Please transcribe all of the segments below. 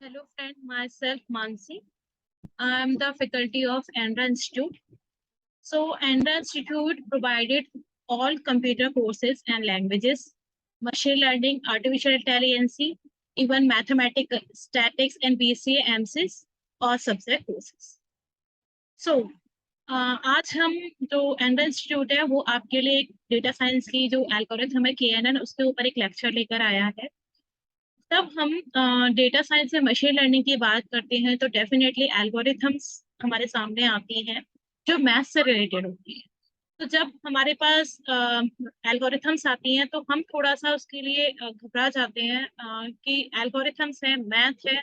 Hello friend, myself Mansi. I am the faculty of Andhra Institute. So Andhra Institute provided all computer courses and languages, machine learning, artificial intelligence, even mathematics, statics and BCA, MCS और subject courses. So आज हम जो Andra institute है वो आपके लिए data science की जो एल्गोरिथम है KNN उसके ऊपर एक लेक्चर लेकर आया है। तब हम डेटा साइंस में मशीन लर्निंग की बात करते हैं तो डेफिनेटली एल्गोरिथम्स हमारे सामने आती हैं जो मैथ्स से रिलेटेड होती है। तो जब हमारे पास एल्गोरिथम्स आती हैं तो हम थोड़ा सा उसके लिए घबरा जाते हैं कि एल्गोरिथम्स है, मैथ है,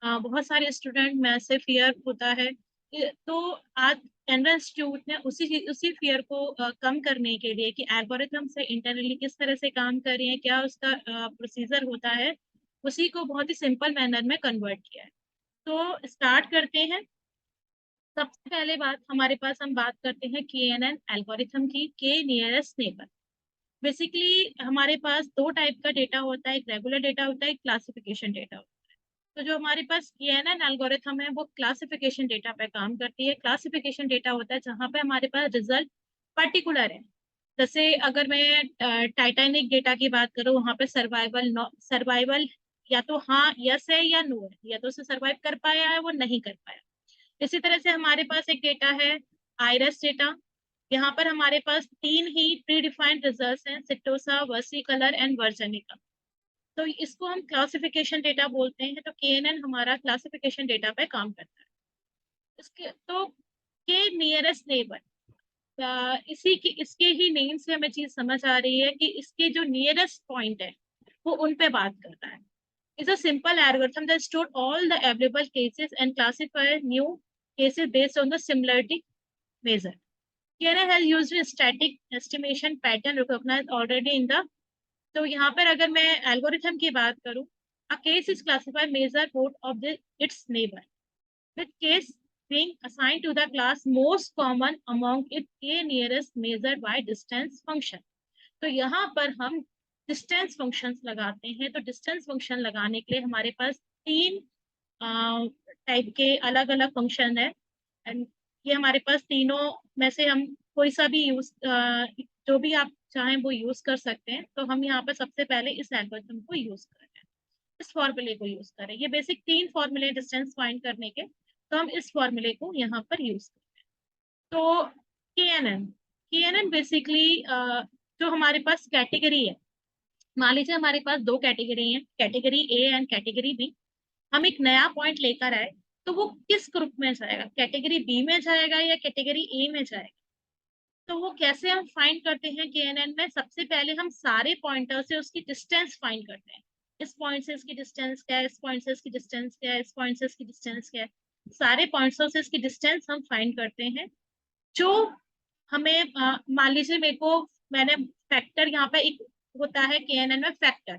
बहुत सारे स्टूडेंट मैथ से फियर होता है। तो आज एंड्रा इंस्टीट्यूट ने उसी फियर को कम करने के लिए कि एल्गोरिथम से इंटरनली किस तरह से काम कर रही है, क्या उसका प्रोसीजर होता है, उसी को बहुत ही सिंपल मैनर में कन्वर्ट किया है। तो स्टार्ट करते हैं। सबसे पहले बात हमारे पास हम बात करते हैं KNN एल्गोरिथम की, के नियरेस्ट नेबर। बेसिकली हमारे पास दो टाइप का डेटा होता है, एक रेगुलर डेटा होता है, एक क्लासिफिकेशन डेटा होता है। तो जो हमारे पास KNN एल्गोरिथम है वो क्लासिफिकेशन डेटा पे काम करती है। क्लासिफिकेशन डेटा होता है जहाँ पे हमारे पास रिजल्ट पर्टिकुलर है। जैसे अगर मैं टाइटैनिक डेटा की बात करूँ, वहां पे सर्वाइवल या तो हाँ यस है या नो है, या तो उसे सर्वाइव कर पाया है वो नहीं कर पाया। इसी तरह से हमारे पास एक डेटा है आइरस डेटा। यहाँ पर हमारे पास तीन ही प्री डिफाइंड रिजल्ट हैं, सिटोसा, वर्सिकलर एंड वर्जेनिका। तो इसको हम क्लासिफिकेशन डेटा बोलते हैं। तो KNN हमारा क्लासिफिकेशन डेटा पे काम करता है। इसके तो के नियरेस्ट नेबर, इसी की इसके ही नेम से हमें चीज समझ आ रही है कि इसके जो नियरेस्ट पॉइंट है वो उन पे बात करता है। Is a simple algorithm that store all the available cases and classify new cases based on the similarity measure. KNN has used a static estimation pattern recognized already in the। तो यहाँ पर अगर मैं एल्गोरिथम की बात करूँ, a case is classified measure both of its neighbor, with case being assigned to the class most common among its k nearest measured by distance function। तो यहाँ पर हम डिस्टेंस फंक्शंस लगाते हैं। तो डिस्टेंस फंक्शन लगाने के लिए हमारे पास तीन टाइप के अलग अलग फंक्शन है। एंड ये हमारे पास तीनों में से हम कोई सा भी यूज, जो भी आप चाहें वो यूज कर सकते हैं। तो हम यहाँ पर सबसे पहले इस एल्गोरिथम को यूज कर रहे हैं, इस फॉर्मूले को यूज करें। ये बेसिक तीन फॉर्मूले डिस्टेंस फाइंड करने के, तो हम इस फॉर्मूले को यहाँ पर यूज करते हैं। तो के एन एन बेसिकली जो हमारे पास कैटेगरी है, मान लीजिए हमारे पास दो कैटेगरी है, category A and category B. हम एक नया पॉइंट लेकर आए तो वो किस ग्रुप में जाएगा, कैटेगरी बी में जाएगा या कैटेगरी ए में जाएगा। तो वो कैसे हम फाइंड करते हैं KNN में, सबसे पहले हम सारे पॉइंटर से उसकी डिस्टेंस फाइंड करते हैं। इस पॉइंट से इसकी डिस्टेंस क्या है, इस पॉइंट से इसकी डिस्टेंस क्या है, इस पॉइंट से इसकी डिस्टेंस क्या है। सारे पॉइंट्स से इसकी डिस्टेंस हम फाइंड करते हैं। जो हमें मान लीजिए मेरे को, मैंने फैक्टर यहाँ पे एक होता है KNN में फैक्टर,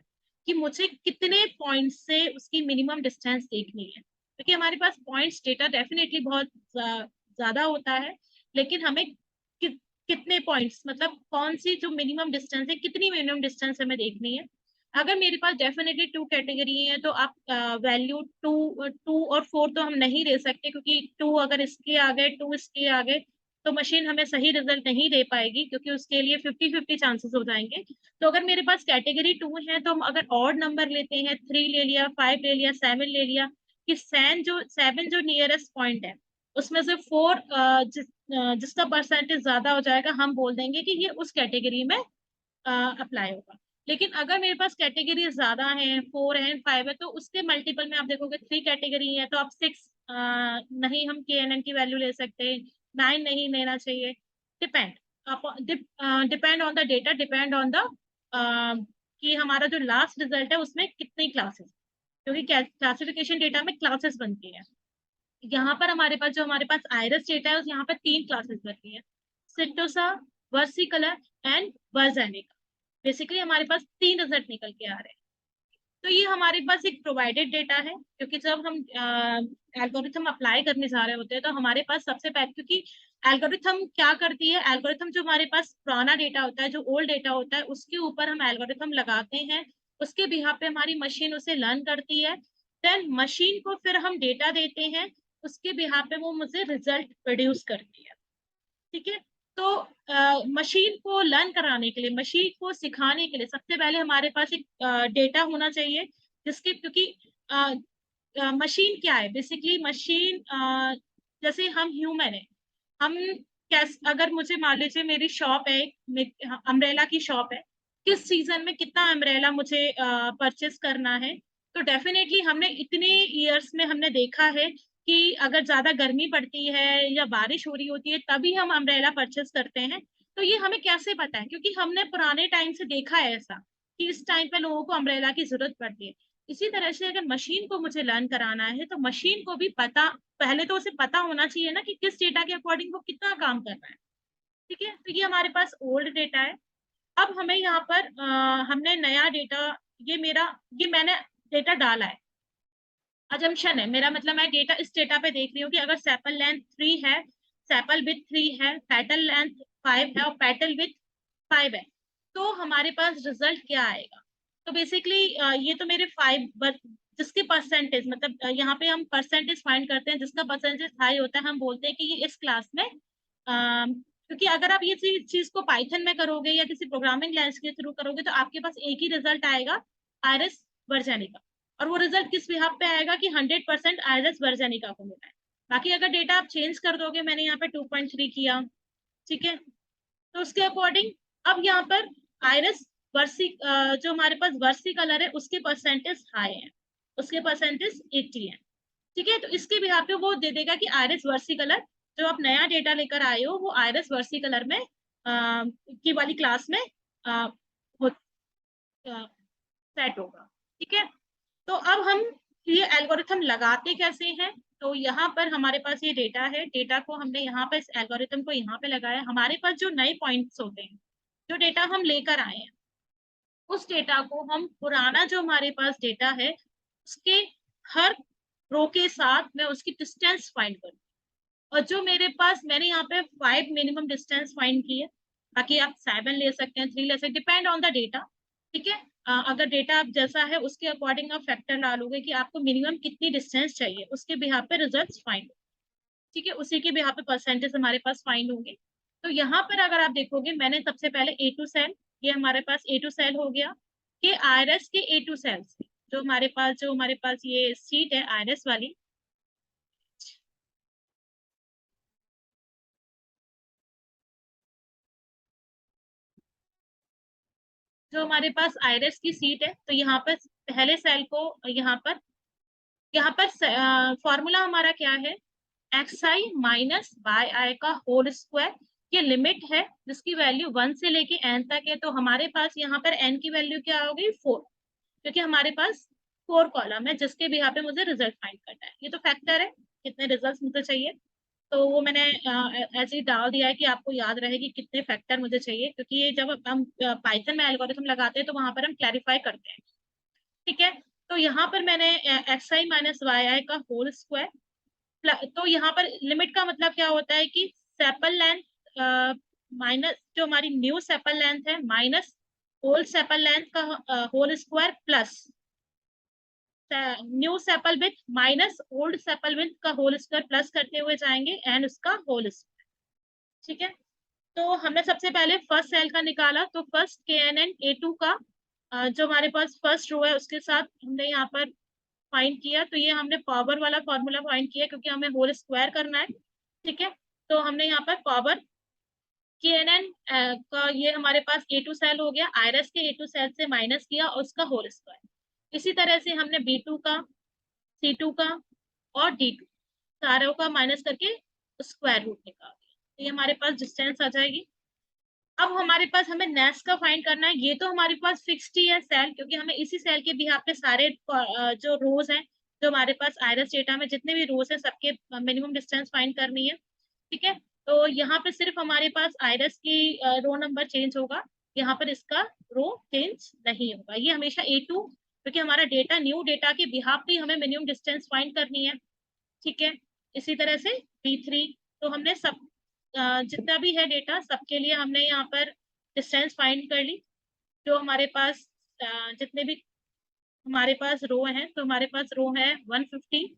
कि मुझे कितने पॉइंट से उसकी मिनिमम डिस्टेंस देखनी है। क्योंकि हमारे पास पॉइंट्स डेटा डेफिनेटली बहुत ज्यादा होता है, लेकिन हमें कितने पॉइंट्स, मतलब कौन सी जो मिनिमम डिस्टेंस है, कितनी मिनिमम डिस्टेंस हमें देखनी है। अगर मेरे पास डेफिनेटली टू कैटेगरी है तो आप वैल्यू टू टू और फोर तो हम नहीं दे सकते, क्योंकि टू अगर इसके आ गए, टू इसके आ गए, तो मशीन हमें सही रिजल्ट नहीं दे पाएगी, क्योंकि उसके लिए 50-50 चांसेस हो जाएंगे। तो अगर मेरे पास कैटेगरी टू है तो हम अगर ऑड नंबर लेते हैं, 3 ले लिया, 5 ले लिया, 7 ले लिया, कि सेवन जो नियरेस्ट पॉइंट है उसमें से फोर जिसका परसेंटेज ज्यादा हो जाएगा हम बोल देंगे कि ये उस कैटेगरी में अप्लाई होगा। लेकिन अगर मेरे पास कैटेगरी ज्यादा है, 4 है, 5 है, तो उसके मल्टीपल में आप देखोगे 3 कैटेगरी है तो आप 6 नहीं हम KNN की वैल्यू ले सकते, 9 नहीं लेना चाहिए। Depend depend on the data, depend on the कि हमारा जो लास्ट रिजल्ट है उसमें कितनी क्लासेस, क्योंकि क्लासिफिकेशन डेटा में क्लासेस बनती है। यहाँ पर हमारे पास आयरस डेटा है, यहाँ पर 3 क्लासेस बनती है, सिटोसा, वर्सिकलर एंड वर्जेनिका। बेसिकली हमारे पास 3 रिजल्ट निकल के आ रहे हैं। तो ये हमारे पास एक प्रोवाइडेड डेटा है, क्योंकि जब हम एल्गोरिथम अप्लाई करने जा रहे होते हैं तो हमारे पास सबसे पहले, क्योंकि एल्गोरिथम क्या करती है, एल्गोरिथम जो हमारे पास पुराना डेटा होता है, जो ओल्ड डेटा होता है, उसके ऊपर हम एल्गोरिथम लगाते हैं, उसके बिहाफ पे हमारी मशीन उसे लर्न करती है। देन मशीन को फिर हम डेटा देते हैं, उसके बिहाफ पे वो मुझे रिजल्ट प्रोड्यूस करती है। ठीक है। तो मशीन को लर्न कराने के लिए, मशीन को सिखाने के लिए सबसे पहले हमारे पास एक डेटा होना चाहिए, जिसके क्योंकि मशीन क्या है बेसिकली, मशीन जैसे हम ह्यूमन है, हम कैस अगर मुझे मान लीजिए मेरी शॉप है, अम्ब्रेला की शॉप है, किस सीजन में कितना अम्ब्रेला मुझे परचेस करना है, तो डेफिनेटली हमने इतने ईयर्स में हमने देखा है कि अगर ज्यादा गर्मी पड़ती है या बारिश हो रही होती है तभी हम अम्ब्रेला परचेस करते हैं। तो ये हमें कैसे पता है, क्योंकि हमने पुराने टाइम से देखा है ऐसा कि इस टाइम पे लोगों को अम्ब्रेला की जरूरत पड़ती है। इसी तरह से अगर मशीन को मुझे लर्न कराना है तो मशीन को भी पता, पहले तो उसे पता होना चाहिए ना कि किस डेटा के अकॉर्डिंग वो कितना काम कर रहा है। ठीक है, तो ये हमारे पास ओल्ड डेटा है। अब हमें यहाँ पर हमने नया डेटा, ये मैंने डेटा डाला है, अजम्पशन है मेरा, मतलब मैं डेटा इस डेटा पे देख रही हूँ कि अगर सेपल लेंथ 3 है, सेपल विथ 3 है, पेटल लेंथ 5 है और पेटल विथ 5 है, तो हमारे पास रिजल्ट क्या आएगा। तो बेसिकली ये तो मेरे 5, जिसकी परसेंटेज मतलब यहाँ पे हम परसेंटेज फाइंड करते हैं, जिसका परसेंटेज हाई होता है हम बोलते हैं कि ये इस क्लास में क्योंकि अगर आप ये चीज को पाइथन में करोगे या किसी प्रोग्रामिंग लैंग्वेज के थ्रू करोगे तो आपके पास एक ही रिजल्ट आएगा, आयरस वर्जेनिका। और वो रिजल्ट किस बिहाफ पे आएगा कि 100% आयरस वर्जेनिका को मिला है। बाकी अगर डेटा आप चेंज कर दोगे, मैंने यहाँ पे 2.3 किया, ठीक है, तो उसके अकॉर्डिंग अब यहाँ पर आयरस वर्सी जो हमारे पास वर्सी कलर है उसके परसेंटेज हाई है, उसके परसेंटेज 80 है। ठीक है, तो इसके बिहाफ पे वो दे देगा कि आयरस वर्सी कलर, जो आप नया डेटा लेकर आए हो वो आयरस वर्सी कलर में की वाली क्लास में सेट होगा। ठीक है, तो अब हम ये एल्गोरिथम लगाते कैसे हैं, तो यहाँ पर हमारे पास ये डेटा है, डेटा को हमने यहाँ पर इस एल्गोरिथम को यहाँ पे लगाया। हमारे पास जो नए पॉइंट्स होते हैं, जो डेटा हम लेकर आए हैं, उस डेटा को हम पुराना जो हमारे पास डेटा है उसके हर रो के साथ मैं उसकी डिस्टेंस फाइंड करूँ। और जो मेरे पास, मैंने यहाँ पे 5 मिनिमम डिस्टेंस फाइंड की है, बाकी आप 7 ले सकते हैं, 3 ले सकते हैं, डिपेंड ऑन द डेटा। ठीक है, अगर डेटा आप जैसा है उसके अकॉर्डिंग आप फैक्टर डालोगे कि आपको मिनिमम कितनी डिस्टेंस चाहिए, उसके बिहाफ पे रिजल्ट फाइंड। ठीक है, उसी के बिहाफ पे परसेंटेज हमारे पास फाइंड होंगे। तो यहाँ पर अगर आप देखोगे, मैंने सबसे पहले ए टू सेल, ये हमारे पास ए टू सेल हो गया कि आयरस के ए टू सेल्स, जो हमारे पास ये सीट है आयरस वाली, जो हमारे पास आयरस की सीट है, तो यहाँ पर पहले सेल को, यहाँ पर फॉर्मूला हमारा क्या है, एक्स आई माइनस बाय आई का होल स्क्वायर। ये लिमिट है जिसकी वैल्यू 1 से लेके एन तक है, तो हमारे पास यहाँ पर एन की वैल्यू क्या होगी 4, क्योंकि हमारे पास 4 कॉलम है जिसके भी यहाँ पे मुझे रिजल्ट फाइंड करना है। ये तो फैक्टर है कितने रिजल्ट मुझे चाहिए, तो वो मैंने ऐसे ही डाल दिया है कि आपको याद रहे कि कितने फैक्टर मुझे चाहिए, क्योंकि ये जब हम पाइथन में एल्गोरिथम लगाते हैं तो वहां पर हम क्लैरिफाई करते हैं। ठीक है, तो यहाँ पर मैंने एक्स आई माइनस वाई आई का होल स्क्वायर, तो यहाँ पर लिमिट का मतलब क्या होता है कि सेपल लेंथ माइनस जो हमारी न्यू सेपल लेंथ है माइनस ओल्ड सेपल लेंथ का whole square plus new sepal width minus old sepal width का होल स्क्वायर प्लस करते हुए जाएंगे एंड उसका होल स्क्वायर। ठीक है, तो हमने सबसे पहले फर्स्ट सेल का निकाला, तो फर्स्ट के एन एन ए टू का जो हमारे पास फर्स्ट रो है उसके साथ हमने यहाँ पर फाइंड किया, तो ये हमने पावर वाला फॉर्मूला फाइंड किया क्योंकि हमें होल स्क्वायर करना है। ठीक है, तो हमने यहाँ पर पावर के एन एन का ये हमारे पास ए टू सेल हो गया, आयरस के ए टू सेल से माइनस किया और उसका होल स्क्वायर। इसी तरह से हमने बी टू का, सी टू का और डी टू सारों का माइनस करके स्क्वायर रूट निकाल दिया, तो ये हमारे पास डिस्टेंस आ जाएगी। अब हमारे पास हमें नेक्स्ट का फाइंड करना है, ये तो हमारे पास फिक्स्ड ही है सेल, क्योंकि हमें इसी सेल के बिहाफ पे सारे जो रोज हैं, जो हमारे पास आयरस डेटा में जितने भी रोज है सबके मिनिमम डिस्टेंस फाइंड करनी है। ठीक है, तो यहाँ पे सिर्फ हमारे पास आयरस की रो नंबर चेंज होगा, यहाँ पर इसका रो चेंज नहीं होगा, ये हमेशा ए टू, क्योंकि हमारा डेटा न्यू डेटा के बिहाफ पे हमें मिनिमम डिस्टेंस फाइंड करनी है। ठीक है, इसी तरह से B3, तो हमने सब जितना भी है डेटा सबके लिए हमने यहाँ पर डिस्टेंस फाइंड कर ली, जो हमारे पास जितने भी हमारे पास रो है, तो हमारे पास रो है 150,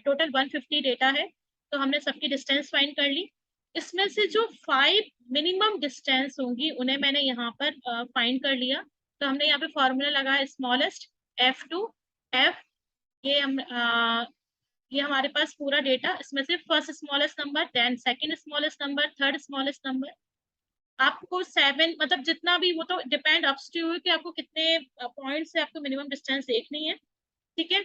टोटल 150 डेटा है। तो हमने सबकी डिस्टेंस फाइंड कर ली। इसमें से जो 5 मिनिमम डिस्टेंस होंगी उन्हें मैंने यहाँ पर फाइंड कर लिया। तो हमने यहाँ पे फॉर्मूला लगाया स्मॉलेस्ट F2 F, ये हम ये हमारे पास पूरा डेटा, इसमें से first smallest number, then second smallest number, third smallest number. आपको 7 मतलब जितना भी, वो तो डिपेंड अप्स टू यू कि आपको कितने पॉइंट से आपको मिनिमम डिस्टेंस देखनी है। ठीक है,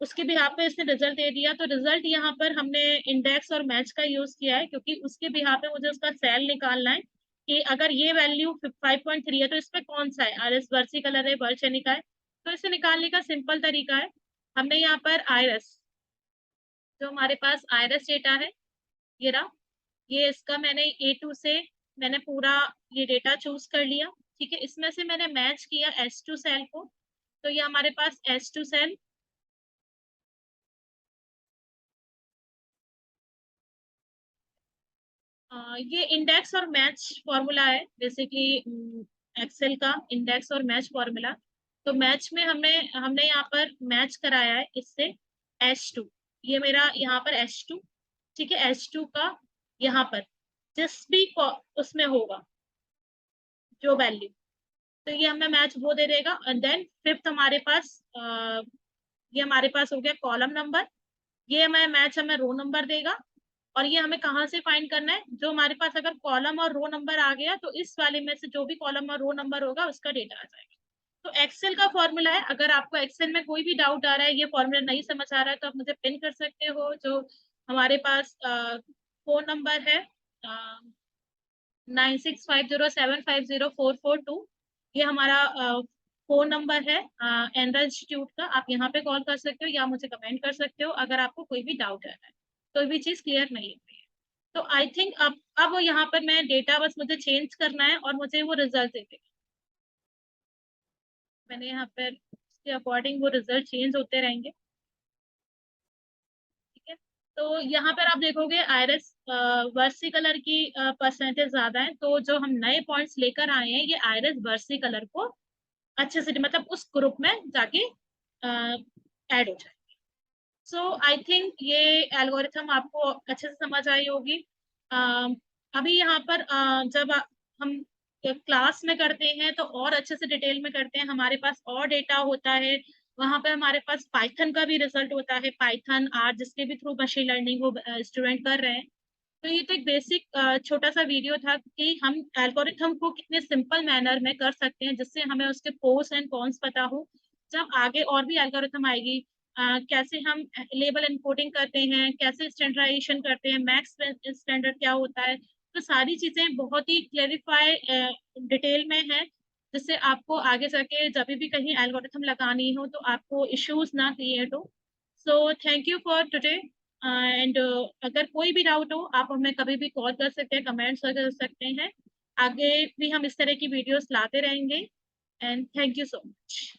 उसके बिहाफ पे इसने रिजल्ट दे दिया। तो रिजल्ट यहाँ पर हमने इंडेक्स और मैच का यूज किया है, क्योंकि उसके बिहाफ पे मुझे उसका सेल निकालना है कि अगर ये वैल्यू 5.3 है तो इसमें कौन सा है, आरएस वर्सी कलर है, वर्षनिका है। तो इसे निकालने का सिंपल तरीका है, हमने यहाँ पर आयरस, जो हमारे पास आयरस डेटा है, ये रहा, ये इसका मैंने A2 से मैंने पूरा ये डेटा चूज कर लिया। ठीक है, इसमें से मैंने मैच किया S2 सेल को। तो ये हमारे पास S2 सेल, ये इंडेक्स और मैच फॉर्मूला है, जैसे कि एक्सेल का इंडेक्स और मैच फॉर्मूला। तो मैच में हमने हमने यहाँ पर मैच कराया है इससे H2, ये मेरा यहाँ पर H2। ठीक है, H2 का यहाँ पर जिस भी उसमें होगा जो वैल्यू, तो ये हमें मैच वो दे देगा। एंड देन फिफ्थ हमारे पास ये हमारे पास हो गया कॉलम नंबर, ये हमें मैच हमें रो नंबर देगा। और ये हमें कहाँ से फाइंड करना है, जो हमारे पास अगर कॉलम और रो नंबर आ गया तो इस वाले में से जो भी कॉलम और रो नंबर होगा उसका डेटा आ जाएगा। तो एक्सेल का फॉर्मूला है, अगर आपको एक्सेल में कोई भी डाउट आ रहा है, ये फॉर्मूला नहीं समझ आ रहा है, तो आप मुझे पिन कर सकते हो। जो हमारे पास फोन नंबर है 9650750442, ये हमारा फोन नंबर है एनरा इंस्टीट्यूट का। आप यहाँ पे कॉल कर सकते हो या मुझे कमेंट कर सकते हो अगर आपको कोई भी डाउट है, कोई भी चीज क्लियर नहीं हुई है। तो आई थिंक अब यहाँ पर मैं डेटा बस मुझे चेंज करना है और मुझे वो रिजल्ट दे देगा। मैंने यहाँ पर उसके अकॉर्डिंग वो रिजल्ट चेंज होते रहेंगे। ठीक है, तो यहाँ पर आप देखोगे आयरस वर्सी कलर की परसेंटेज ज्यादा है, तो जो हम नए पॉइंट्स लेकर आए हैं ये आयरस वर्सी कलर को अच्छे से मतलब उस ग्रुप में जाके ऐड हो जाए। सो आई थिंक ये एल्गोरिथम आपको अच्छे से समझ आई होगी। अ, अभी यहाँ पर जब हम क्लास में करते हैं तो और अच्छे से डिटेल में करते हैं, हमारे पास और डेटा होता है। वहां पे हमारे पास पाइथन का भी रिजल्ट होता है, पाइथन आर जिसके भी थ्रू मशीन लर्निंग वो स्टूडेंट कर रहे हैं। तो ये तो एक बेसिक छोटा सा वीडियो था कि हम एल्गोरिथम को कितने सिंपल मैनर में कर सकते हैं जिससे हमें उसके प्रोस एंड कॉन्स पता हो। जब आगे और भी एल्गोरिथम आएगी, कैसे हम लेबल एनकोडिंग करते हैं, कैसे स्टैंडर्डाइजेशन करते हैं, मैक्स स्टैंडर्ड क्या होता है, तो सारी चीजें बहुत ही क्लेरिफाई डिटेल में है, जिससे आपको आगे जाके जब भी कहीं एल्गोरिथम लगानी हो तो आपको इश्यूज ना क्रिएट हो। So thank you for today and अगर कोई भी डाउट हो आप हमें कभी भी कॉल कर सकते हैं, कमेंट्स कर सकते हैं। आगे भी हम इस तरह की वीडियोस लाते रहेंगे and thank you so much.